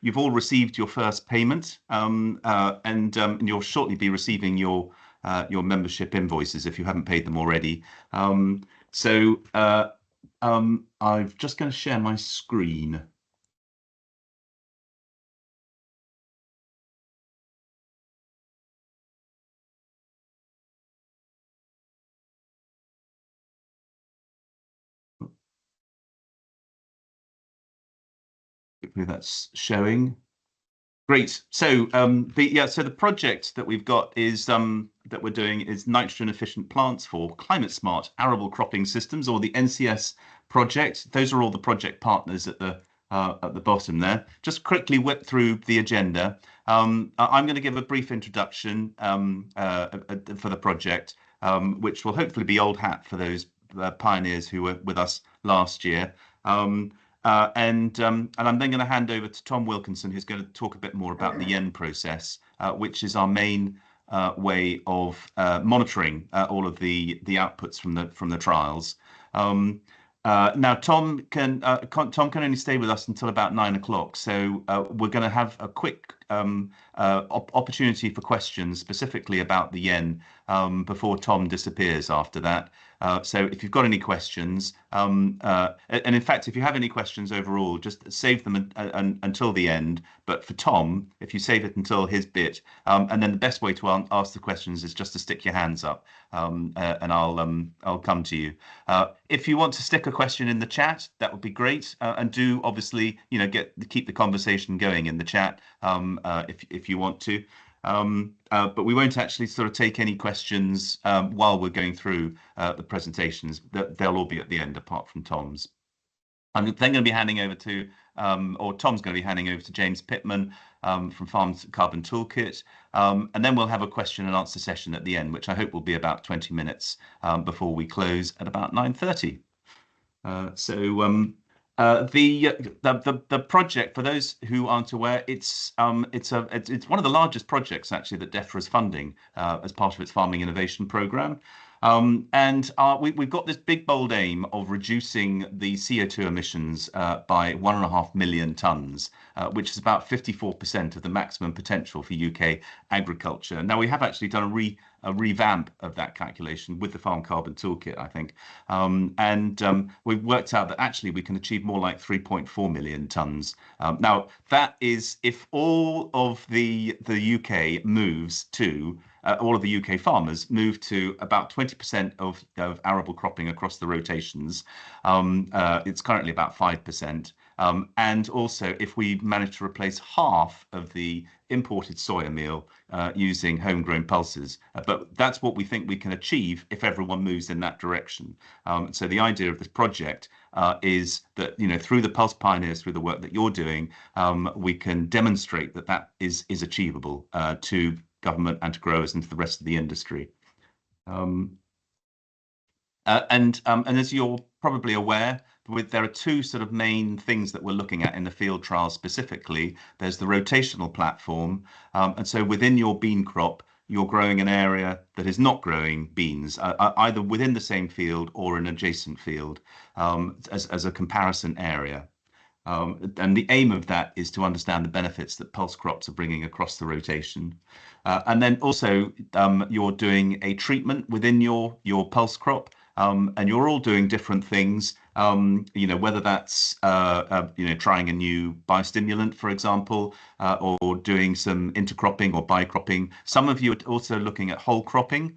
you've all received your first payment, and you'll shortly be receiving your membership invoices if you haven't paid them already. So I'm just going to share my screen. Hopefully that's showing. Great. So the project that we've got is that we're doing is nitrogen efficient plants for climate smart arable cropping systems, or the NCS project. Those are all the project partners at the bottom there. Just quickly whip through the agenda. I'm going to give a brief introduction for the project, which will hopefully be old hat for those pioneers who were with us last year. And I'm then going to hand over to Tom Wilkinson, who's going to talk a bit more about the YEN process, which is our main way of monitoring all of the outputs from the trials. Now Tom can only stay with us until about 9 o'clock, so we're going to have a quick opportunity for questions specifically about the YEN before Tom disappears after that. So if you've got any questions, and in fact, if you have any questions overall, just save them until the end. But for Tom, if you save it until his bit, and then the best way to ask the questions is just to stick your hands up, and I'll come to you. If you want to stick a question in the chat, that would be great, and do obviously keep the conversation going in the chat if you want to. But we won't actually sort of take any questions while we're going through the presentations. They'll all be at the end, apart from Tom's. I'm then going to be handing over to, or Tom's going to be handing over to James Pittman from Farm Carbon Toolkit. And then we'll have a question and answer session at the end, which I hope will be about 20 minutes before we close at about 9:30. The project, for those who aren't aware, it's one of the largest projects actually that DEFRA is funding as part of its farming innovation program. And we've got this big bold aim of reducing the CO2 emissions by 1.5 million tonnes, which is about 54% of the maximum potential for UK agriculture. Now, we have actually done a revamp of that calculation with the Farm Carbon Toolkit, I think. We've worked out that actually we can achieve more like 3.4 million tonnes. Now, that is if all of the UK moves to all of the UK farmers move to about 20% of arable cropping across the rotations. It's currently about 5%. And also, if we manage to replace half of the imported soya meal using homegrown pulses, but that's what we think we can achieve if everyone moves in that direction. So the idea of this project is that through the Pulse Pioneers, through the work that you're doing, we can demonstrate that that is achievable to government and to growers and to the rest of the industry. And as you're probably aware, there are two sort of main things that we're looking at in the field trial specifically. There's the rotational platform, and so within your bean crop, you're growing an area that is not growing beans, either within the same field or an adjacent field, as a comparison area. And the aim of that is to understand the benefits that pulse crops are bringing across the rotation. And then also you're doing a treatment within your pulse crop, and you're all doing different things, whether that's trying a new biostimulant, for example, or doing some intercropping or bicropping. Some of you are also looking at whole cropping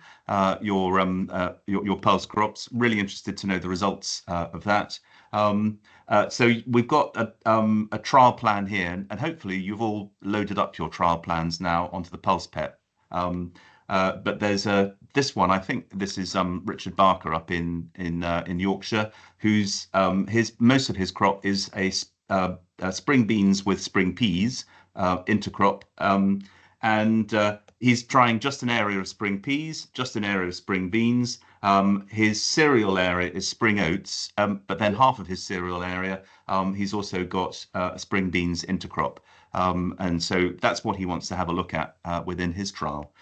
your pulse crops. Really interested to know the results of that. So we've got a trial plan here, and hopefully you've all loaded up your trial plans now onto the Pulse Pet. But there's this one. I think this is Richard Barker up in Yorkshire, whose most of his crop is a spring beans with spring peas intercrop, and he's trying just an area of spring peas, just an area of spring beans. His cereal area is spring oats, but then half of his cereal area, he's also got spring beans intercrop. And so that's what he wants to have a look at within his trial.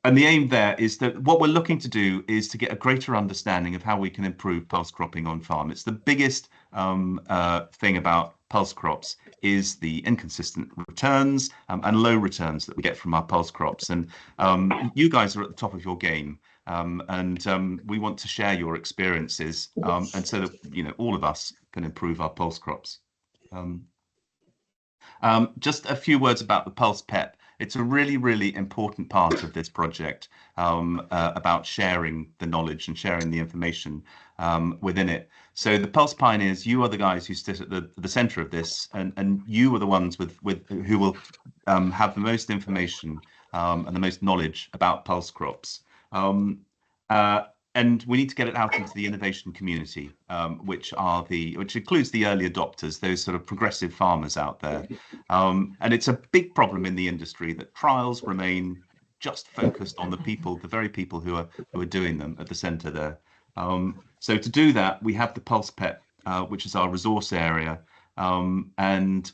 And the aim there is that what we're looking to do is to get a greater understanding of how we can improve pulse cropping on farm. It's the biggest thing about pulse crops is the inconsistent returns and low returns that we get from our pulse crops. And you guys are at the top of your game. And we want to share your experiences, and so that all of us can improve our pulse crops. Just a few words about the Pulse PEP. It's a really, really important part of this project, about sharing the knowledge and sharing the information within it. So the Pulse Pioneers, you are the guys who sit at the center of this, and you are the ones with who will have the most information and the most knowledge about pulse crops. And we need to get it out into the innovation community, which includes the early adopters, those sort of progressive farmers out there. And it's a big problem in the industry that trials remain just focused on the very people who are doing them at the centre there. So to do that, we have the Pulse PEP, which is our resource area, and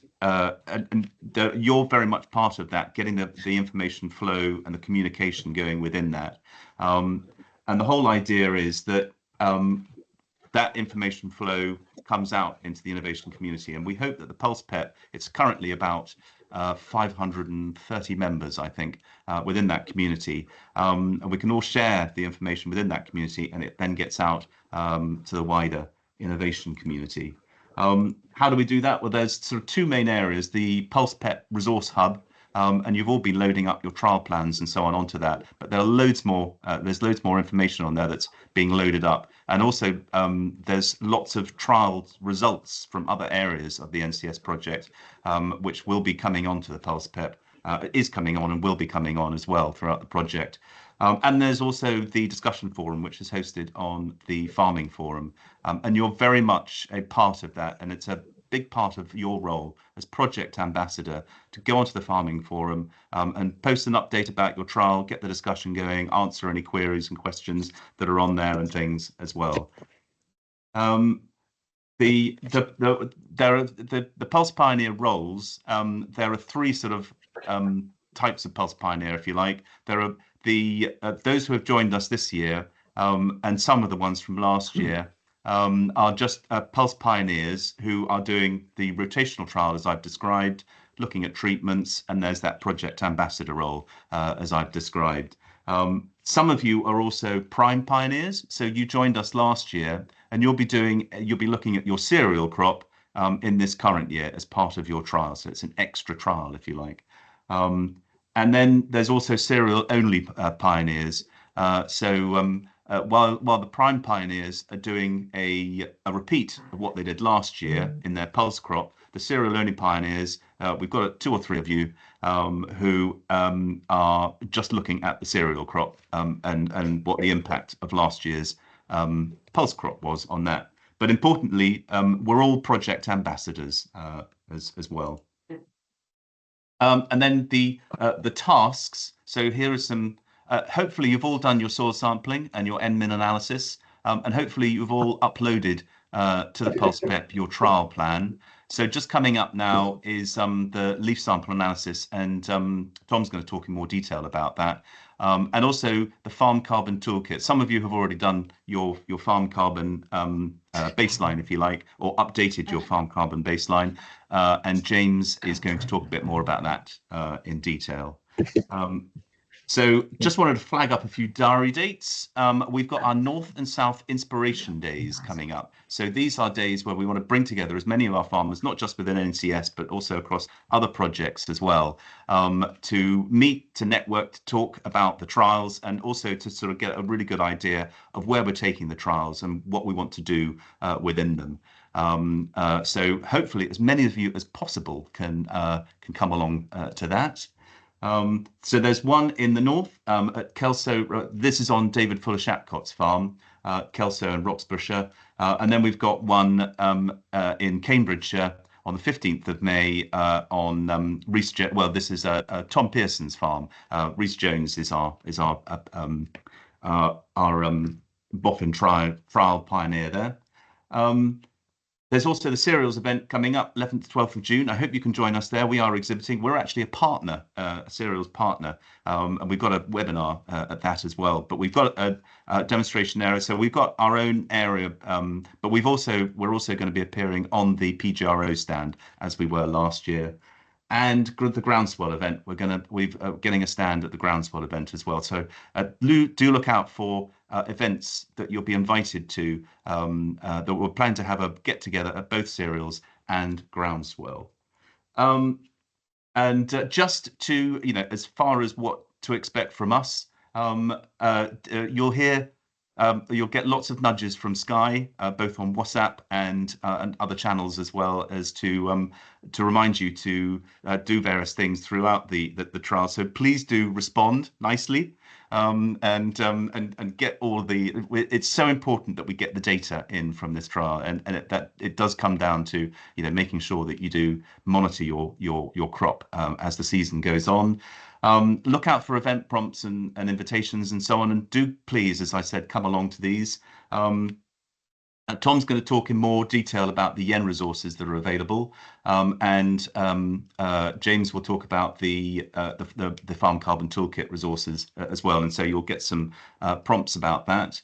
you're very much part of that, getting the information flow and the communication going within that. And the whole idea is that that information flow comes out into the innovation community. And we hope that the Pulse PEP, it's currently about 530 members, I think, within that community. And we can all share the information within that community, and it then gets out to the wider innovation community. How do we do that? Well, there's sort of two main areas: the Pulse PEP Resource Hub, and you've all been loading up your trial plans and so on onto that. But there are loads more. There's loads more information on there that's being loaded up, and also there's lots of trial results from other areas of the NCS project, which will be coming onto the Pulse PEP. It is coming on and will be coming on as well throughout the project. And there's also the discussion forum, which is hosted on the farming forum, and you're very much a part of that, and it's a big part of your role as project ambassador to go onto the farming forum and post an update about your trial, get the discussion going, answer any queries and questions that are on there and things as well. The Pulse Pioneer roles. There are three sort of types of Pulse Pioneer, if you like. There are those who have joined us this year, and some of the ones from last year. Are just Pulse Pioneers who are doing the rotational trial, as I've described, looking at treatments, and there's that project ambassador role, as I've described. Some of you are also Prime Pioneers, so you joined us last year, and you'll be looking at your cereal crop in this current year as part of your trial, so it's an extra trial, if you like. And then there's also cereal-only Pioneers. While the Prime Pioneers are doing a repeat of what they did last year in their pulse crop, the cereal-only Pioneers, we've got 2 or 3 of you who are just looking at the cereal crop and what the impact of last year's pulse crop was on that. But importantly, we're all project ambassadors as well. And then the tasks. So here are some. Hopefully you've all done your soil sampling and your NMIN analysis, and hopefully you've all uploaded to the Pulse PEP your trial plan. So just coming up now is the leaf sample analysis, and Tom's going to talk in more detail about that. And also the farm carbon toolkit. Some of you have already done your farm carbon baseline, if you like, or updated your farm carbon baseline. And James is going to talk a bit more about that in detail. So just wanted to flag up a few diary dates. We've got our North and South Inspiration Days coming up. So these are days where we want to bring together as many of our farmers, not just within NCS, but also across other projects as well, to meet, to network, to talk about the trials, and also to sort of get a really good idea of where we're taking the trials and what we want to do within them. So hopefully as many of you as possible can come along to that. So there's one in the north at Kelso. This is on David Fuller Shapcott's farm, Kelso and Roxburghshire. And then we've got one in Cambridgeshire on the 15th of May on Rhys. Well, this is Tom Pearson's farm. Rhys Jones is our boffin trial pioneer there. There's also the cereals event coming up 11th to 12th of June. I hope you can join us there. We are exhibiting. We're actually a partner, a cereals partner, and we've got a webinar at that as well. But we've got a demonstration area, so we've got our own area. But we're also going to be appearing on the PGRO stand as we were last year. And the Groundswell event, we're getting a stand at the Groundswell event as well. So do look out for events that you'll be invited to. That we're planning to have a get together at both cereals and Groundswell. And just to, as far as what to expect from us, you'll hear. You'll get lots of nudges from Sky, both on WhatsApp and other channels, as well as to remind you to do various things throughout the trial. So please do respond nicely, and get all the. It's so important that we get the data in from this trial, and it does come down to making sure that you do monitor your crop as the season goes on. Look out for event prompts and invitations and so on, and do please, as I said, come along to these. Tom's going to talk in more detail about the yen resources that are available, and James will talk about the Farm Carbon Toolkit resources as well, and so you'll get some prompts about that.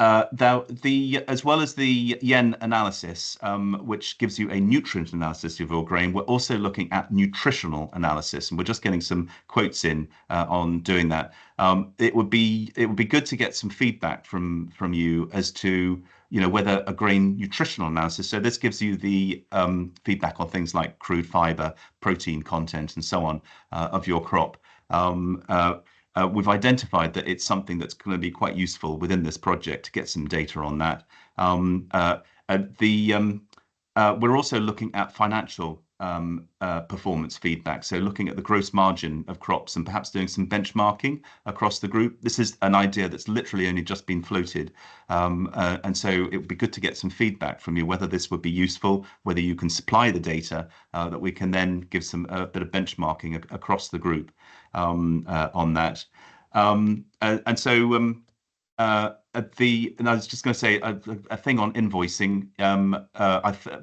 As well as the yen analysis, which gives you a nutrient analysis of your grain, we're also looking at nutritional analysis, and we're just getting some quotes in on doing that. It would be good to get some feedback from you as to whether a grain nutritional analysis. So this gives you the feedback on things like crude fiber, protein content, and so on of your crop. We've identified that it's something that's going to be quite useful within this project to get some data on that. We're also looking at financial performance feedback, so looking at the gross margin of crops and perhaps doing some benchmarking across the group. This is an idea that's literally only just been floated, and so it would be good to get some feedback from you whether this would be useful, whether you can supply the data that we can then give a bit of benchmarking across the group on that. And I was just going to say a thing on invoicing.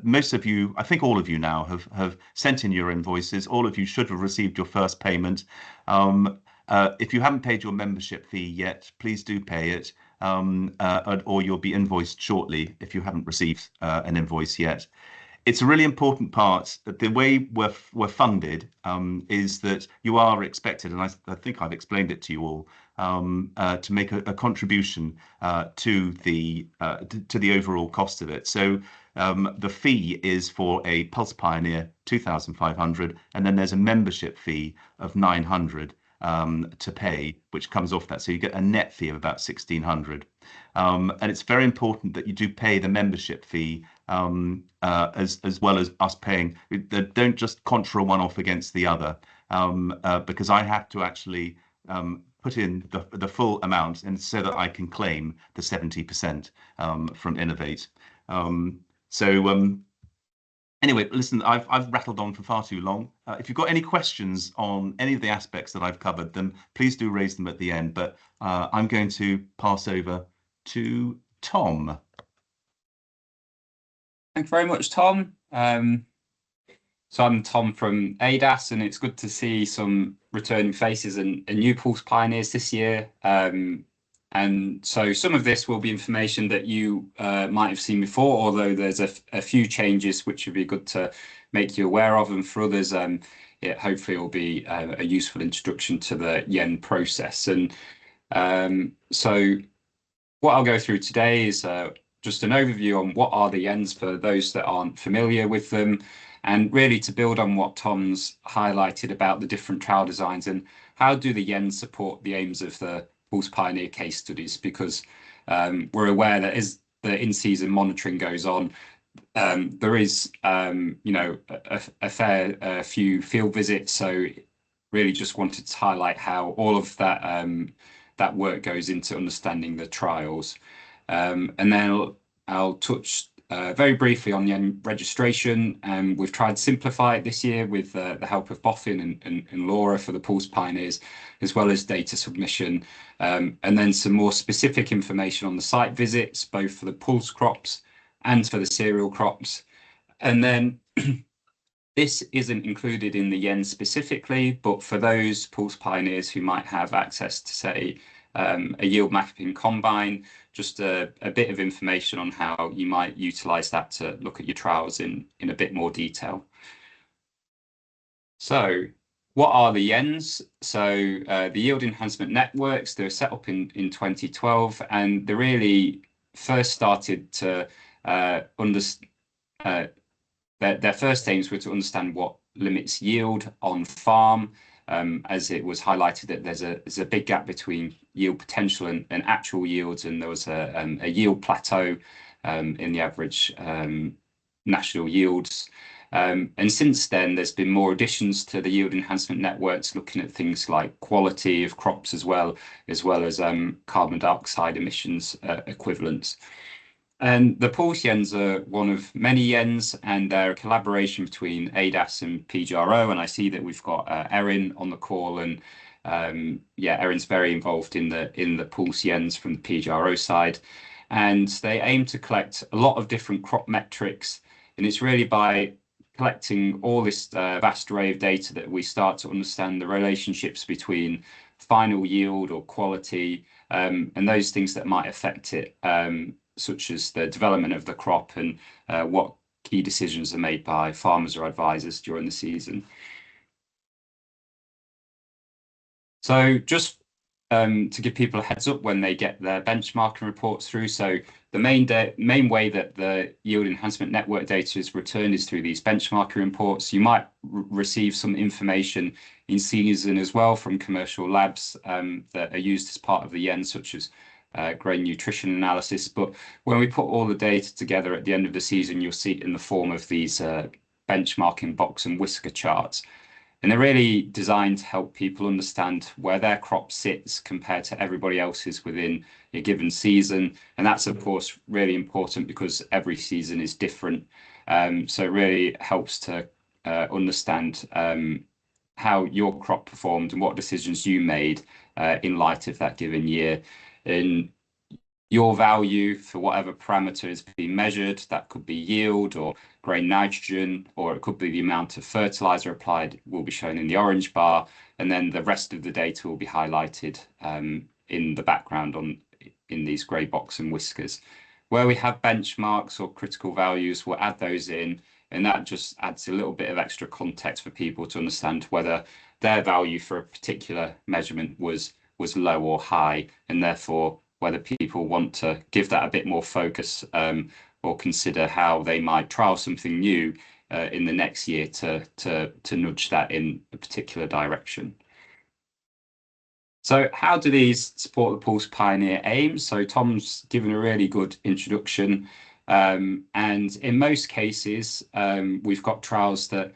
Most of you, I think all of you now have sent in your invoices. All of you should have received your first payment. If you haven't paid your membership fee yet, please do pay it, or you'll be invoiced shortly if you haven't received an invoice yet. It's a really important part that the way we're funded is that you are expected, and I think I've explained it to you all, to make a contribution to the overall cost of it. So the fee is for a Pulse Pioneer 2,500, and then there's a membership fee of 900 to pay, which comes off that. So you get a net fee of about 1,600. And it's very important that you do pay the membership fee as well as us paying. Don't just contra one off against the other, because I have to actually put in the full amount, and so that I can claim the 70% from Innovate. Anyway, listen, I've rattled on for far too long. If you've got any questions on any of the aspects that I've covered, then please do raise them at the end. But I'm going to pass over to Tom. Thank you very much, Tom. So I'm Tom from ADAS, and it's good to see some returning faces and new Pulse Pioneers this year. And so some of this will be information that you might have seen before, although there's a few changes which would be good to make you aware of, and for others, it hopefully will be a useful introduction to the yen process. And so what I'll go through today is just an overview on what are the yens for those that aren't familiar with them, and really to build on what Tom's highlighted about the different trial designs and how do the yens support the aims of the Pulse Pioneer case studies, because we're aware that as the in-season monitoring goes on, there is a fair few field visits. So really just wanted to highlight how all of that work goes into understanding the trials. And then I'll touch very briefly on yen registration. We've tried to simplify it this year with the help of Boffin and Laura for the Pulse Pioneers, as well as data submission, and then some more specific information on the site visits, both for the Pulse crops and for the cereal crops. And then this isn't included in the yen specifically, but for those pulse pioneers who might have access to, say, a yield mapping combine, just a bit of information on how you might utilize that to look at your trials in a bit more detail. So what are the YENs? So the Yield Enhancement Networks, they were set up in 2012, and they really first started to their first aims were to understand what limits yield on farm, as it was highlighted that there's a big gap between yield potential and actual yields, and there was a yield plateau in the average national yields. And since then, there's been more additions to the yield enhancement networks, looking at things like quality of crops as well as carbon dioxide emissions equivalents. And the pulse YENs are one of many YENs, and they're a collaboration between ADAS and PGRO. And I see that we've got Erin on the call, and Erin's very involved in the pulse YENs from the PGRO side. And they aim to collect a lot of different crop metrics, and it's really by collecting all this vast array of data that we start to understand the relationships between final yield or quality and those things that might affect it, such as the development of the crop and what key decisions are made by farmers or advisors during the season. So just to give people a heads up when they get their benchmarking reports through. So the main way that the Yield Enhancement Network data is returned is through these benchmarking reports. You might receive some information in season as well from commercial labs that are used as part of the YEN, such as grain nutrition analysis. But when we put all the data together at the end of the season, you'll see it in the form of these benchmarking box and whisker charts. And they're really designed to help people understand where their crop sits compared to everybody else's within a given season. And that's, of course, really important because every season is different. So it really helps to understand how your crop performed and what decisions you made in light of that given year. And your value for whatever parameter is being measured, that could be yield or grain nitrogen, or it could be the amount of fertilizer applied, will be shown in the orange bar, and then the rest of the data will be highlighted in the background in these grey box and whiskers. Where we have benchmarks or critical values, we'll add those in, and that just adds a little bit of extra context for people to understand whether their value for a particular measurement was low or high, and therefore whether people want to give that a bit more focus or consider how they might trial something new in the next year to nudge that in a particular direction. So how do these support the Pulse Pioneer aims? So Tom's given a really good introduction, and in most cases we've got trials that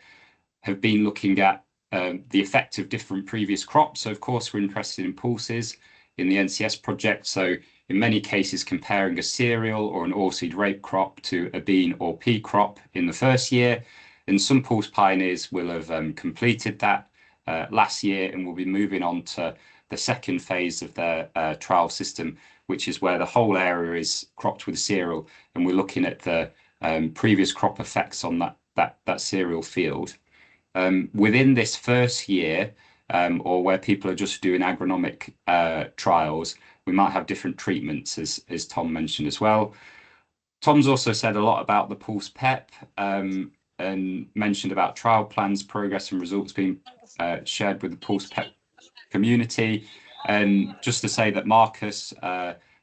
have been looking at the effect of different previous crops. So of course we're interested in pulses in the NCS project. So in many cases comparing a cereal or an oilseed rape crop to a bean or pea crop in the first year. And some Pulse Pioneers will have completed that last year and will be moving on to the second phase of their trial system, which is where the whole area is cropped with cereal, and we're looking at the previous crop effects on that cereal field. Within this first year, or where people are just doing agronomic trials, we might have different treatments, as Tom mentioned as well. Tom's also said a lot about the Pulse PEP and mentioned about trial plans, progress and results being shared with the Pulse PEP community. And just to say that Marcus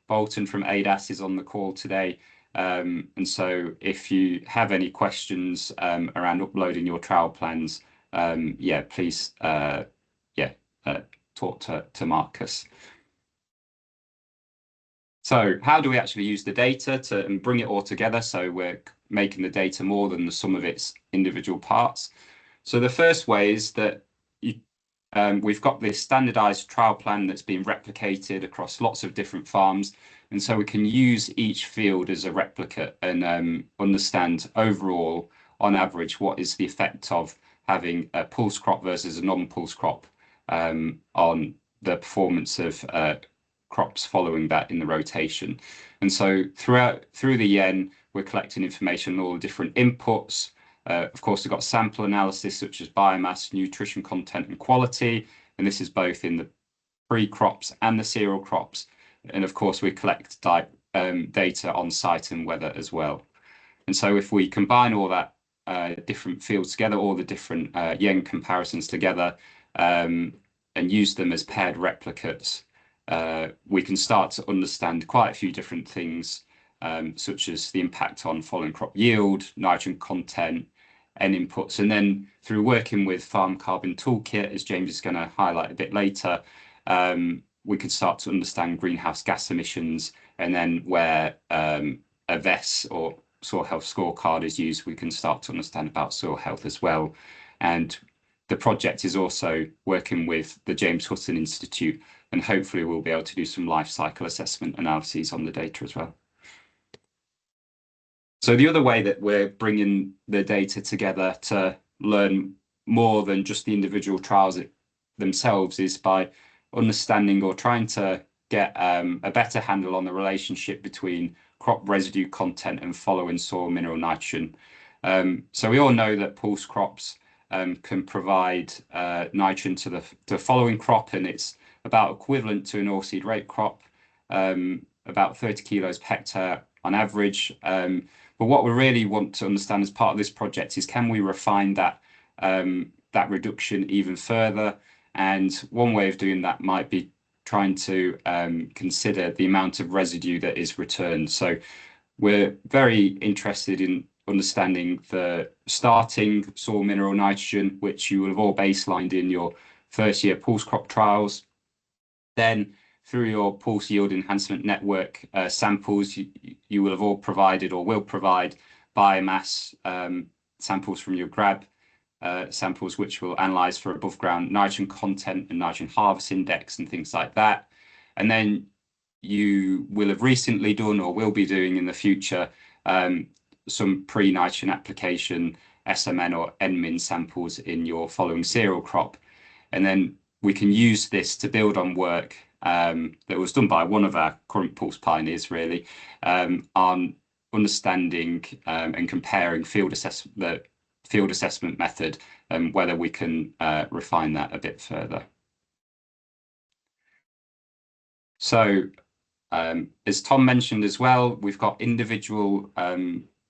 Bolton from ADAS is on the call today. And so if you have any questions around uploading your trial plans, please talk to Marcus. So how do we actually use the data and bring it all together so we're making the data more than the sum of its individual parts? So the first way is that we've got this standardized trial plan that's been replicated across lots of different farms. And so we can use each field as a replicate and understand overall, on average, what is the effect of having a pulse crop versus a non-pulse crop on the performance of crops following that in the rotation. And so through the YEN, we're collecting information on all the different inputs. Of course, we've got sample analysis such as biomass, nutrition content, and quality, and this is both in the pre-crops and the cereal crops. And of course, we collect data on site and weather as well. And so if we combine all that different fields together, all the different yen comparisons together, and use them as paired replicates, we can start to understand quite a few different things, such as the impact on following crop yield, nitrogen content, and inputs. And then through working with Farm Carbon Toolkit, as James is going to highlight a bit later, we can start to understand greenhouse gas emissions, and then where a VES or soil health scorecard is used, we can start to understand about soil health as well. And the project is also working with the James Hutton Institute, and hopefully we'll be able to do some life cycle assessment analyses on the data as well. So the other way that we're bringing the data together to learn more than just the individual trials themselves is by understanding or trying to get a better handle on the relationship between crop residue content and following soil mineral nitrogen. So we all know that pulse crops can provide nitrogen to the following crop, and it's about equivalent to an oilseed rape crop, about 30 kilos per hectare on average. But what we really want to understand as part of this project is, can we refine that reduction even further? And one way of doing that might be trying to consider the amount of residue that is returned. So we're very interested in understanding the starting soil mineral nitrogen, which you will have all baselined in your first year pulse crop trials. Then through your pulse yield enhancement network samples, you will have all provided or will provide biomass samples from your GRAB samples, which will analyze for above ground nitrogen content and nitrogen harvest index and things like that. And then you will have recently done or will be doing in the future some pre-nitrogen application SMN or NMIN samples in your following cereal crop. And then we can use this to build on work that was done by one of our current pulse pioneers, really, on understanding and comparing the field assessment method, and whether we can refine that a bit further. So as Tom mentioned as well, we've got individual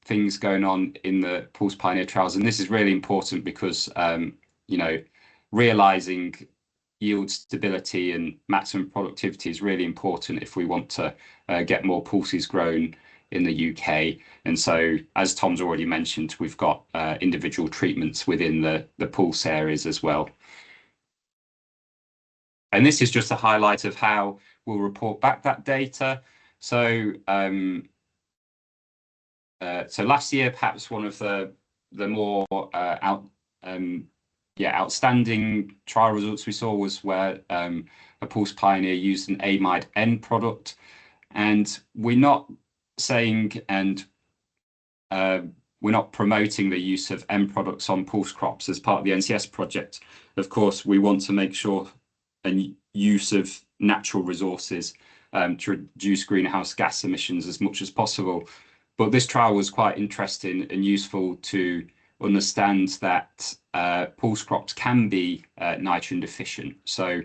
things going on in the Pulse Pioneer trials, and this is really important because realizing yield stability and maximum productivity is really important if we want to get more pulses grown in the UK. And so, as Tom's already mentioned, we've got individual treatments within the pulse areas as well. And this is just a highlight of how we'll report back that data. So last year, perhaps one of the more outstanding trial results we saw was where a Pulse Pioneer used an amide N product. And we're not saying and we're not promoting the use of N products on pulse crops as part of the NCS project. Of course, we want to make sure and use of natural resources to reduce greenhouse gas emissions as much as possible. But this trial was quite interesting and useful to understand that pulse crops can be nitrogen deficient. So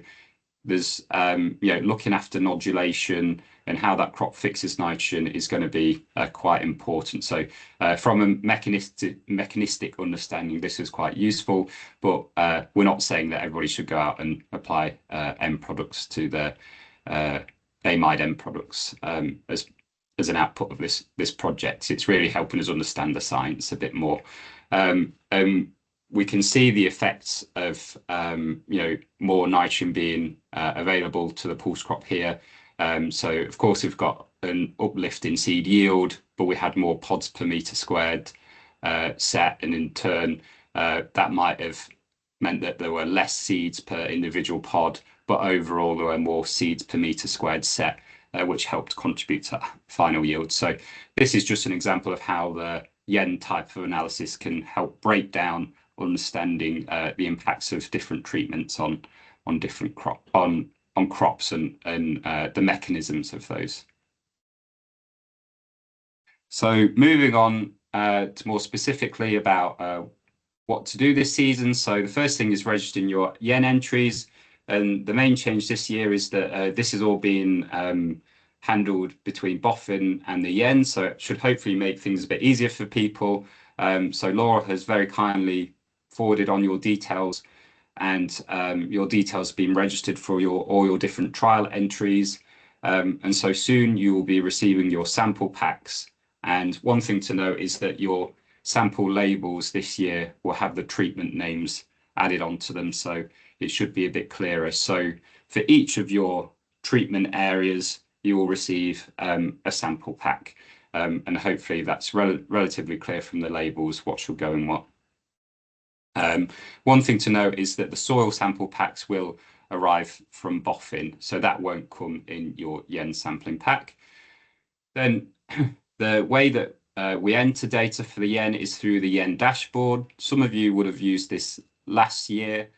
there's looking after nodulation and how that crop fixes nitrogen is going to be quite important. So from a mechanistic understanding, this is quite useful, but we're not saying that everybody should go out and apply M products to their amide M products as an output of this project. It's really helping us understand the science a bit more. We can see the effects of more nitrogen being available to the pulse crop here. So of course we've got an uplift in seed yield, but we had more pods per meter squared set, and in turn that might have meant that there were less seeds per individual pod, but overall there were more seeds per meter squared set, which helped contribute to final yield. So this is just an example of how the yen type of analysis can help break down understanding the impacts of different treatments on different crops and the mechanisms of those. So moving on to more specifically about what to do this season. So the first thing is registering your yen entries. And the main change this year is that this is all being handled between BOFIN and the yen. So it should hopefully make things a bit easier for people. So Laura has very kindly forwarded on your details, and your details have been registered for all your different trial entries. And so soon you will be receiving your sample packs. And one thing to note is that your sample labels this year will have the treatment names added onto them, so it should be a bit clearer. So for each of your treatment areas, you will receive a sample pack, and hopefully that's relatively clear from the labels what should go in what. One thing to note is that the soil sample packs will arrive from BOFIN, so that won't come in your yen sampling pack. Then the way that we enter data for the yen is through the yen dashboard. Some of you would have used this last year.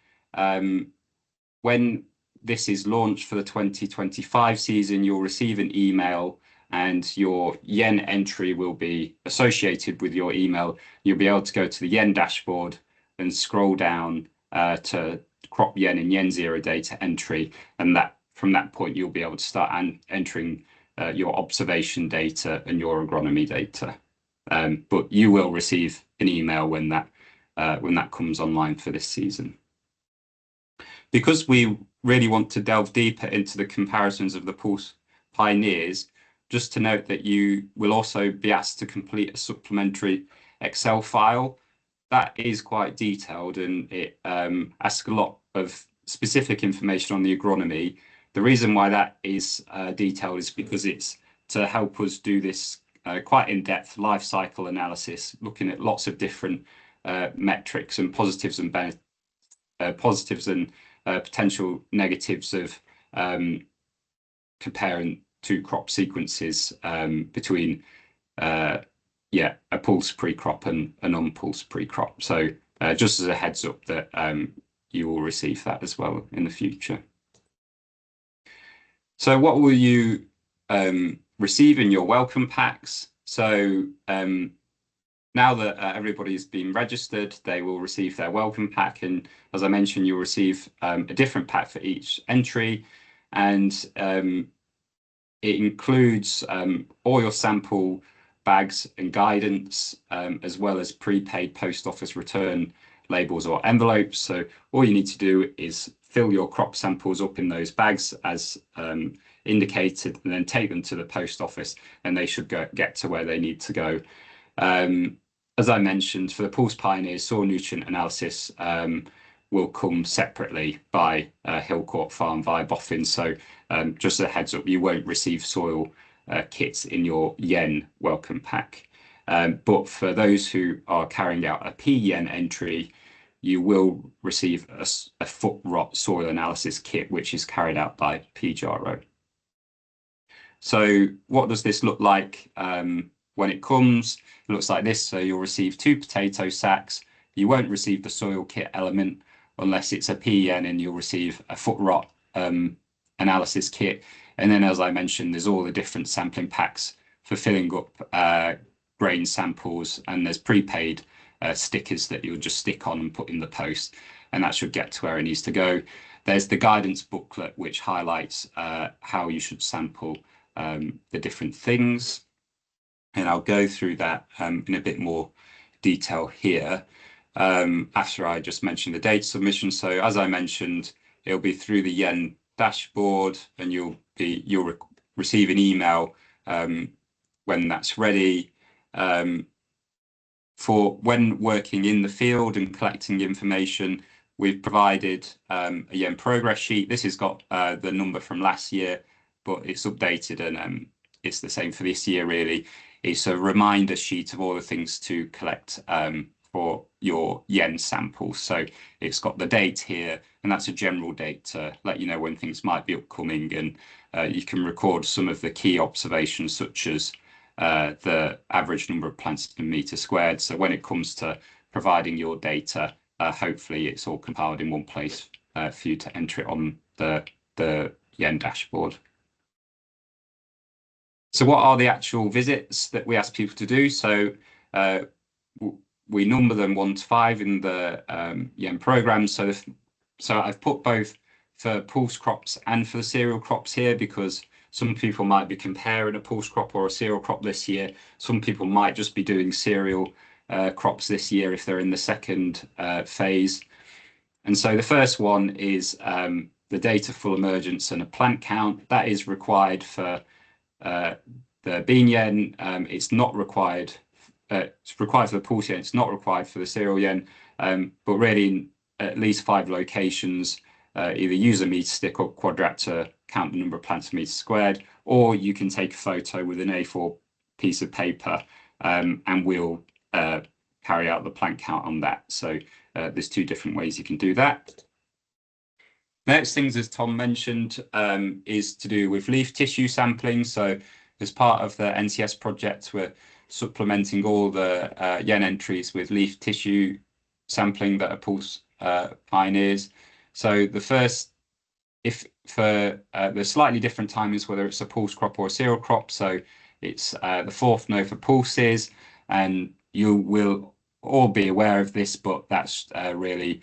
When this is launched for the 2025 season, you'll receive an email and your yen entry will be associated with your email. You'll be able to go to the yen dashboard and scroll down to crop yen and yen zero data entry. And that from that point, you'll be able to start entering your observation data and your agronomy data. But you will receive an email when that comes online for this season. Because we really want to delve deeper into the comparisons of the Pulse Pioneers, just to note that you will also be asked to complete a supplementary Excel file. That is quite detailed, and it asks a lot of specific information on the agronomy. The reason why that is detailed is because it's to help us do this quite in-depth life cycle analysis, looking at lots of different metrics and positives and potential negatives of comparing two crop sequences between a pulse pre-crop and a non-pulse pre-crop. So just as a heads up that you will receive that as well in the future. So what will you receive in your welcome packs? So now that everybody's been registered, they will receive their welcome pack. And as I mentioned, you'll receive a different pack for each entry. And it includes all your sample bags and guidance, as well as prepaid post office return labels or envelopes. So all you need to do is fill your crop samples up in those bags as indicated, and then take them to the post office, and they should get to where they need to go. As I mentioned, for the Pulse Pioneers, soil nutrient analysis will come separately by Hillcourt Farm via BOFIN. So just a heads up, you won't receive soil kits in your yen welcome pack. But for those who are carrying out a P-yen entry, you will receive a foot rot soil analysis kit, which is carried out by PJARO. So what does this look like when it comes? It looks like this. So you'll receive 2 potato sacks. You won't receive the soil kit element unless it's a PEN, and you'll receive a foot rot analysis kit. And then, as I mentioned, there's all the different sampling packs for filling up grain samples, and there's prepaid stickers that you'll just stick on and put in the post, and that should get to where it needs to go. There's the guidance booklet, which highlights how you should sample the different things. And I'll go through that in a bit more detail here after I just mentioned the data submission. So as I mentioned, it'll be through the yen dashboard, and you'll receive an email when that's ready. For when working in the field and collecting information, we've provided a yen progress sheet. This has got the number from last year, but it's updated, and it's the same for this year, really. It's a reminder sheet of all the things to collect for your yen samples. So it's got the date here, and that's a general date to let you know when things might be upcoming. And you can record some of the key observations, such as the average number of plants per meter squared. So when it comes to providing your data, hopefully it's all compiled in one place for you to enter it on the yen dashboard. So what are the actual visits that we ask people to do? So we number them 1 to 5 in the YEN program. So I've put both for pulse crops and for the cereal crops here, because some people might be comparing a pulse crop or a cereal crop this year. Some people might just be doing cereal crops this year if they're in the second phase. And so the first one is the data full emergence and a plant count. That is required for the bean yen. It's not required. It's required for the pulse yen. It's not required for the cereal yen. But really, in at least 5 locations, either use a meter stick or quadrat to count the number of plants per meter squared, or you can take a photo with an A4 piece of paper, and we'll carry out the plant count on that. So there's 2 different ways you can do that. Next things, as Tom mentioned, is to do with leaf tissue sampling. So as part of the NCS project, we're supplementing all the YEN entries with leaf tissue sampling that are Pulse pioneers. So the first, if for the slightly different timings, whether it's a pulse crop or a cereal crop. So it's the 4th node for pulses, and you will all be aware of this, but that's really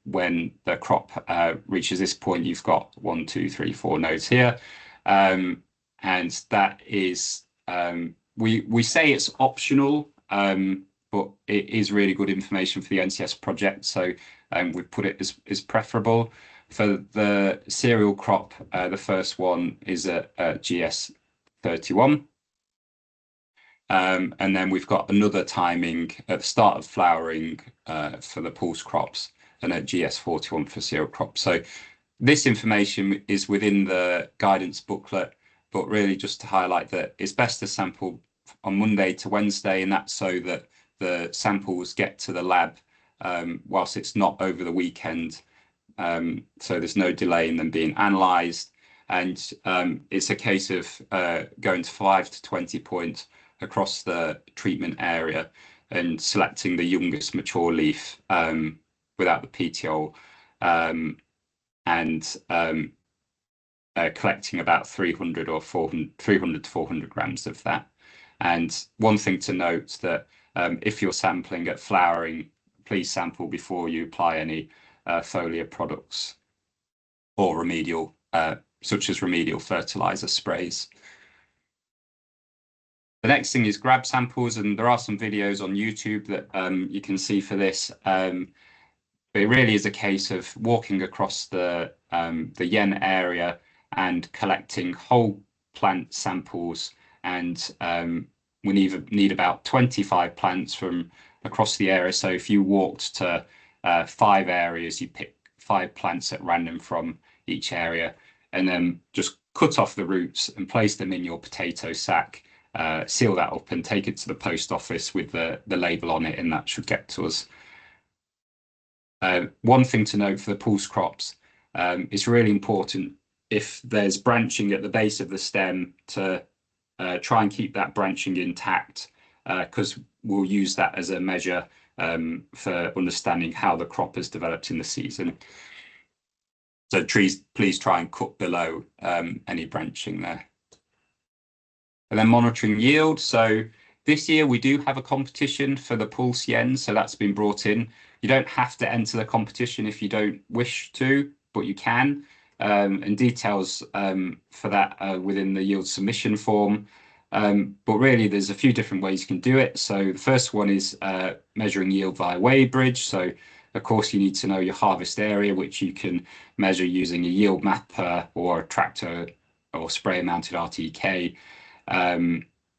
when the crop reaches this point, you've got 1, 2, 3, 4 nodes here. And that is, we say it's optional, but it is really good information for the NCS project. So we've put it as preferable. For the cereal crop, the first one is at GS 31. And then we've got another timing at the start of flowering for the pulse crops, and at GS 41 for cereal crops. So this information is within the guidance booklet, but really just to highlight that it's best to sample on Monday to Wednesday, and that's so that the samples get to the lab whilst it's not over the weekend. So there's no delay in them being analysed, and it's a case of going to 5 to 20 points across the treatment area and selecting the youngest mature leaf without the petiole, and collecting about 300 or 400, 300 to 400 grams of that. And one thing to note that if you're sampling at flowering, please sample before you apply any foliar products or remedial, such as remedial fertilizer sprays. The next thing is grab samples, and there are some videos on YouTube that you can see for this. But it really is a case of walking across the YEN area and collecting whole plant samples, and we need about 25 plants from across the area. So if you walked to 5 areas, you pick 5 plants at random from each area, and then just cut off the roots and place them in your potato sack, seal that up and take it to the post office with the label on it, and that should get to us. One thing to note for the pulse crops, it's really important if there's branching at the base of the stem to try and keep that branching intact, because we'll use that as a measure for understanding how the crop has developed in the season. So trees, please try and cut below any branching there. And then monitoring yield. So this year we do have a competition for the pulse yen, so that's been brought in. You don't have to enter the competition if you don't wish to, but you can. And details for that within the yield submission form. But really, there's a few different ways you can do it. So the first one is measuring yield via weighbridge. So of course, you need to know your harvest area, which you can measure using a yield mapper or a tractor or sprayer mounted RTK,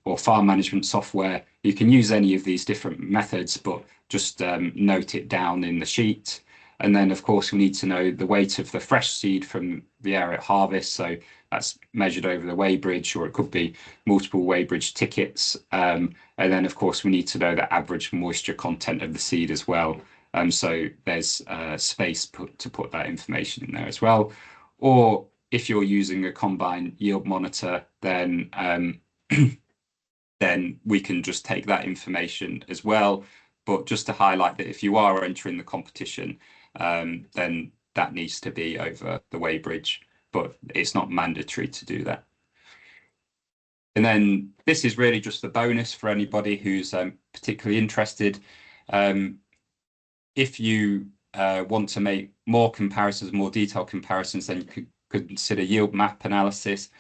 or farm management software. You can use any of these different methods, but just note it down in the sheet. And then, of course, we need to know the weight of the fresh seed from the area at harvest. So that's measured over the weighbridge, or it could be multiple weighbridge tickets. And then, of course, we need to know the average moisture content of the seed as well. So there's space to put that information in there as well. Or if you're using a combine yield monitor, then then we can just take that information as well. But just to highlight that if you are entering the competition, then that needs to be over the weighbridge, but it's not mandatory to do that. And then this is really just a bonus for anybody who's particularly interested. If you want to make more comparisons, more detailed comparisons, then you could consider yield map analysis.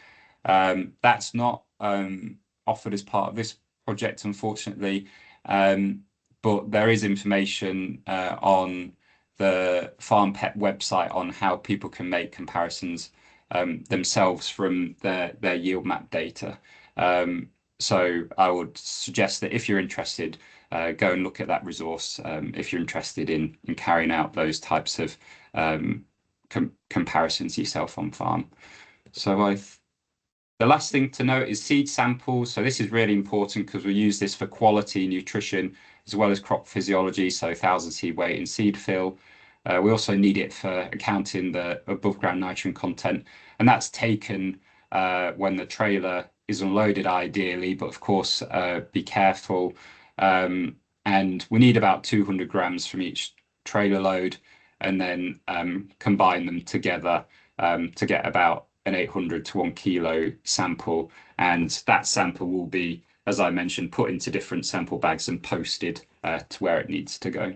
That's not offered as part of this project, unfortunately, but there is information on the FarmPet website on how people can make comparisons themselves from their yield map data. So I would suggest that if you're interested, go and look at that resource if you're interested in carrying out those types of comparisons yourself on farm. So the last thing to note is seed samples. So this is really important because we use this for quality nutrition as well as crop physiology, so 1,000 seed weight in seed fill. We also need it for accounting the above ground nitrogen content, and that's taken when the trailer is unloaded ideally, but of course be careful. And we need about 200 grams from each trailer load, and then combine them together to get about an 800 to 1 kilo sample. And that sample will be, as I mentioned, put into different sample bags and posted to where it needs to go.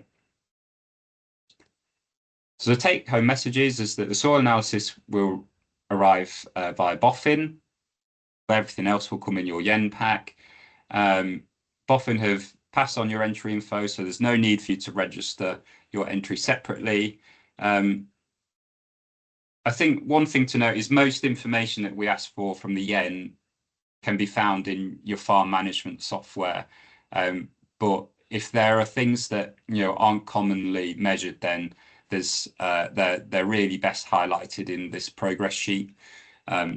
So the take-home messages is that the soil analysis will arrive via Boffin. Everything else will come in your Yen pack. Boffin have passed on your entry info, so there's no need for you to register your entry separately. I think one thing to note is most information that we ask for from the Yen can be found in your farm management software. But if there are things that aren't commonly measured, then they're really best highlighted in this progress sheet.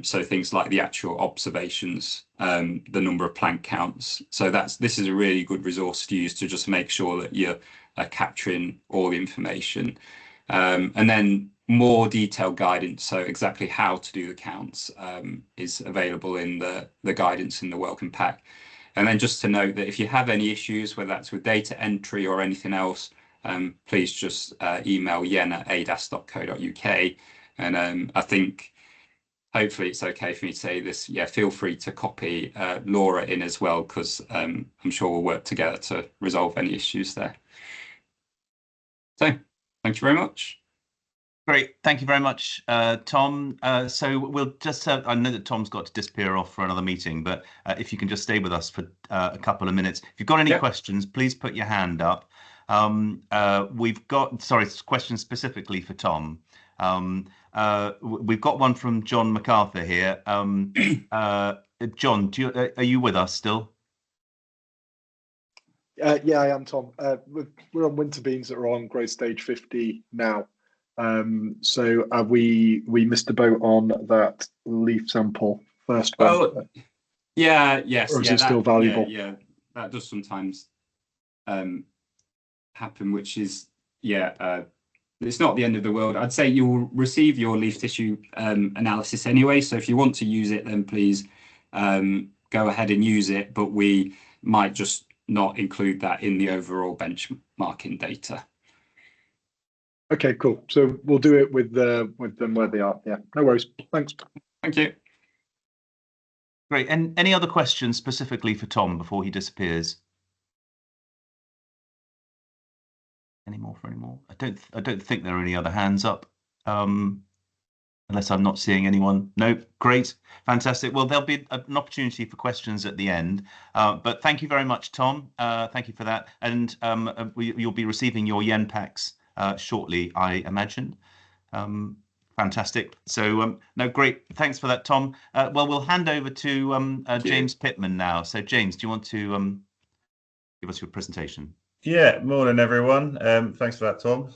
So things like the actual observations, the number of plant counts. So this is a really good resource to use to just make sure that you're capturing all the information. And then more detailed guidance, so exactly how to do the counts, is available in the guidance in the welcome pack. And then just to note that if you have any issues, whether that's with data entry or anything else, please just email yen@adas.co.uk. And I think hopefully it's okay for me to say this. Yeah, feel free to copy Laura in as well, because I'm sure we'll work together to resolve any issues there. So thank you very much. Great. Thank you very much, Tom. So we'll just I know that Tom's got to disappear off for another meeting, but if you can just stay with us for a couple of minutes. If you've got any questions, please put your hand up. We've got, questions specifically for Tom. We've got one from John MacArthur here. John, are you with us still? Yeah, I am, Tom. We're on winter beans that are on growth stage 50 now. So we missed the boat on that leaf sample first one. Well, yes. Or is it still valuable? Yeah, that does sometimes happen, which is, it's not the end of the world. I'd say you'll receive your leaf tissue analysis anyway. So if you want to use it, then please go ahead and use it. But we might just not include that in the overall benchmarking data. Okay, cool. So we'll do it with them where they are. Yeah, no worries. Thanks. Thank you. Great. And any other questions specifically for Tom before he disappears? Any more? I don't think there are any other hands up, unless I'm not seeing anyone. No, great, fantastic. Well, there'll be an opportunity for questions at the end. But thank you very much, Tom. Thank you for that. And you'll be receiving your Yen packs shortly, I imagine. Fantastic. So no, great. Thanks for that, Tom. Well, we'll hand over to James Pittman now. So James, do you want to give us your presentation? Yeah, morning everyone. Thanks for that, Tom.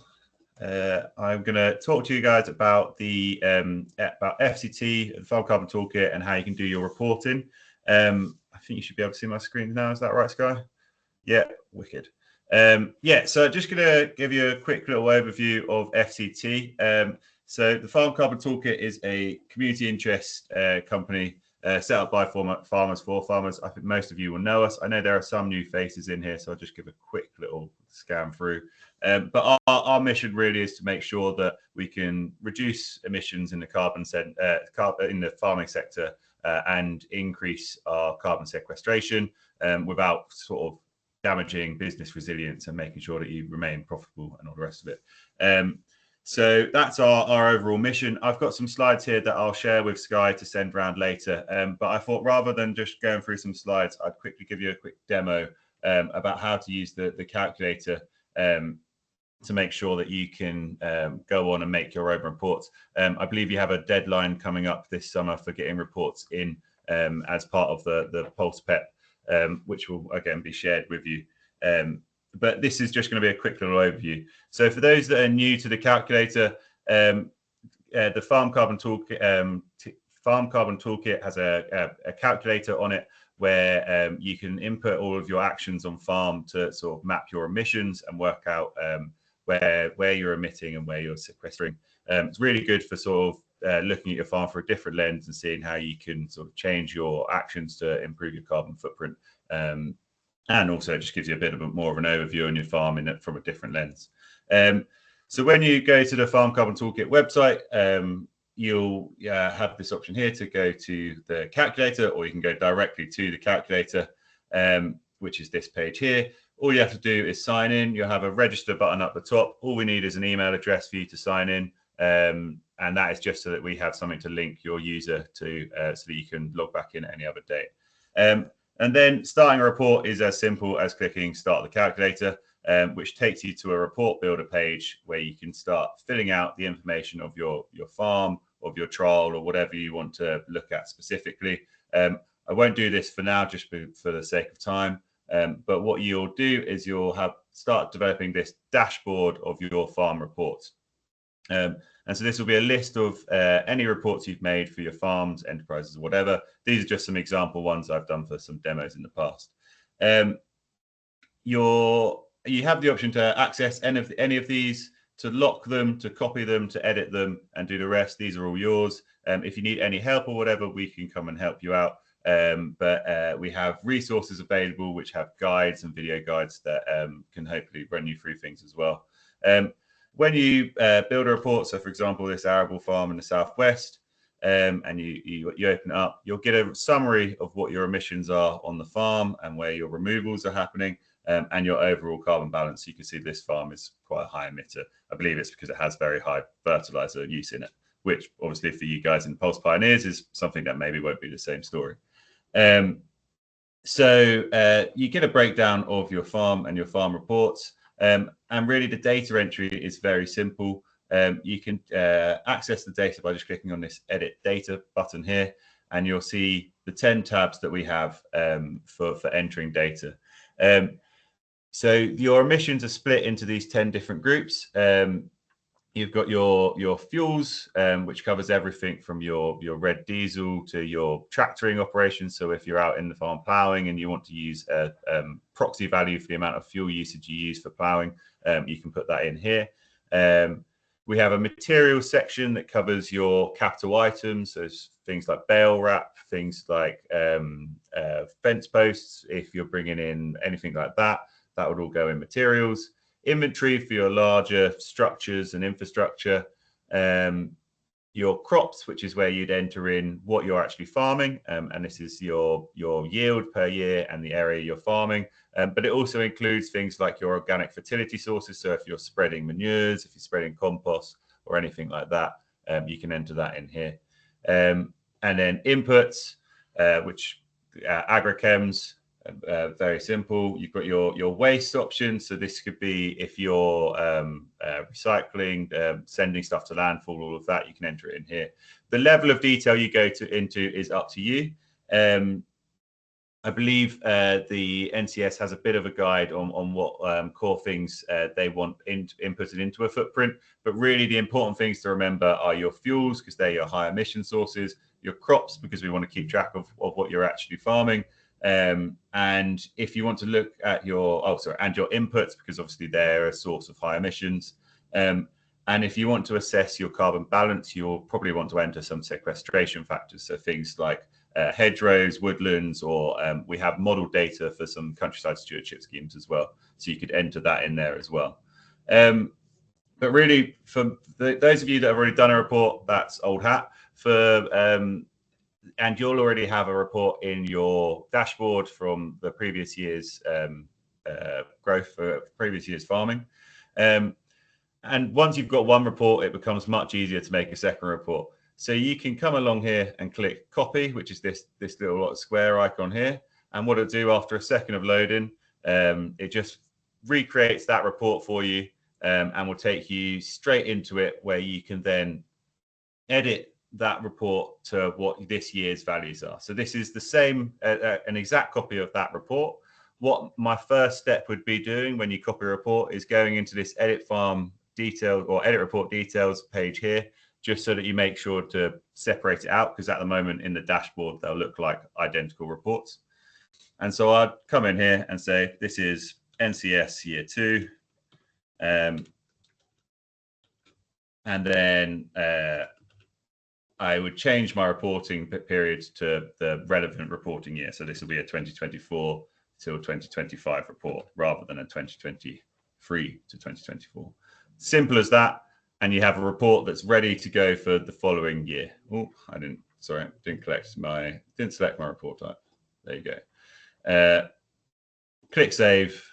I'm going to talk to you guys about the about FCT, the Farm Carbon Toolkit, and how you can do your reporting. I think you should be able to see my screen now. Is that right, Sky? Yeah, wicked. Yeah, so just going to give you a quick little overview of FCT. So the Farm Carbon Toolkit is a community interest company set up by farmers for farmers. I think most of you will know us. I know there are some new faces in here, so I'll just give a quick little scan through. But our mission really is to make sure that we can reduce emissions in the carbon in the farming sector and increase our carbon sequestration without sort of damaging business resilience and making sure that you remain profitable and all the rest of it. So that's our overall mission. I've got some slides here that I'll share with Sky to send around later. But I thought rather than just going through some slides, I'd quickly give you a quick demo about how to use the calculator to make sure that you can go on and make your own reports. I believe you have a deadline coming up this summer for getting reports in as part of the Pulse PEP, which will again be shared with you. But this is just going to be a quick little overview. So for those that are new to the calculator, the Farm Carbon Toolkit has a calculator on it where you can input all of your actions on farm to sort of map your emissions and work out where you're emitting and where you're sequestering. It's really good for sort of looking at your farm for a different lens and seeing how you can sort of change your actions to improve your carbon footprint. And also it just gives you a bit more of an overview on your farm from a different lens. So when you go to the Farm Carbon Toolkit website, you'll have this option here to go to the calculator, or you can go directly to the calculator, which is this page here. All you have to do is sign in. You'll have a register button up the top. All we need is an email address for you to sign in. And that is just so that we have something to link your user to so that you can log back in at any other date. And then starting a report is as simple as clicking start the calculator, which takes you to a report builder page where you can start filling out the information of your farm, of your trial, or whatever you want to look at specifically. I won't do this for now, just for the sake of time. But what you'll do is you'll start developing this dashboard of your farm reports. And so this will be a list of any reports you've made for your farms, enterprises, whatever. These are just some example ones I've done for some demos in the past. You have the option to access any of these, to lock them, to copy them, to edit them, and do the rest. These are all yours. If you need any help or whatever, we can come and help you out. But we have resources available which have guides and video guides that can hopefully run you through things as well. When you build a report, so for example, this arable farm in the southwest, and you open it up, you'll get a summary of what your emissions are on the farm and where your removals are happening, and your overall carbon balance. You can see this farm is quite a high emitter. I believe it's because it has very high fertilizer use in it, which obviously for you guys in Pulse Pioneers is something that maybe won't be the same story. So you get a breakdown of your farm and your farm reports. And really the data entry is very simple. You can access the data by just clicking on this edit data button here, and you'll see the 10 tabs that we have for entering data. So your emissions are split into these 10 different groups. You've got your fuels, which covers everything from your red diesel to your tractoring operations. So if you're out in the farm ploughing and you want to use a proxy value for the amount of fuel usage you use for ploughing, you can put that in here. We have a materials section that covers your capital items, so things like bale wrap, things like fence posts. If you're bringing in anything like that, that would all go in materials. Inventory for your larger structures and infrastructure. Your crops, which is where you'd enter in what you're actually farming, and this is your yield per year and the area you're farming. But it also includes things like your organic fertility sources. So if you're spreading manures, if you're spreading compost or anything like that, you can enter that in here. And then inputs, which agrochems. Very simple. You've got your waste option. So this could be if you're recycling, sending stuff to landfill, all of that, you can enter it in here. The level of detail you go into is up to you. I believe the NCS has a bit of a guide on what core things they want inputted into a footprint. But really the important things to remember are your fuels, because they're your high emission sources, your crops, because we want to keep track of what you're actually farming. And if you want to look at and your inputs, because obviously they're a source of high emissions. And if you want to assess your carbon balance, you'll probably want to enter some sequestration factors. So things like hedgerows, woodlands, or we have model data for some countryside stewardship schemes as well. So you could enter that in there as well. But really, for those of you that have already done a report, that's old hat. For and you'll already have a report in your dashboard from the previous year's growth for previous year's farming. And once you've got one report, it becomes much easier to make a second report. So you can come along here and click copy, which is this little square icon here. And what it'll do after a second of loading, it just recreates that report for you, and will take you straight into it, where you can then edit that report to what this year's values are. So this is the same, an exact copy of that report. What my first step would be doing when you copy a report is going into this edit farm details or edit report details page here, just so that you make sure to separate it out, because at the moment in the dashboard, they'll look like identical reports. And so I'd come in here and say, this is NCS year 2. And then I would change my reporting period to the relevant reporting year. So this will be a 2024 till 2025 report rather than a 2023 to 2024. Simple as that. And you have a report that's ready to go for the following year. Oh, didn't select my report type. There you go. Click save,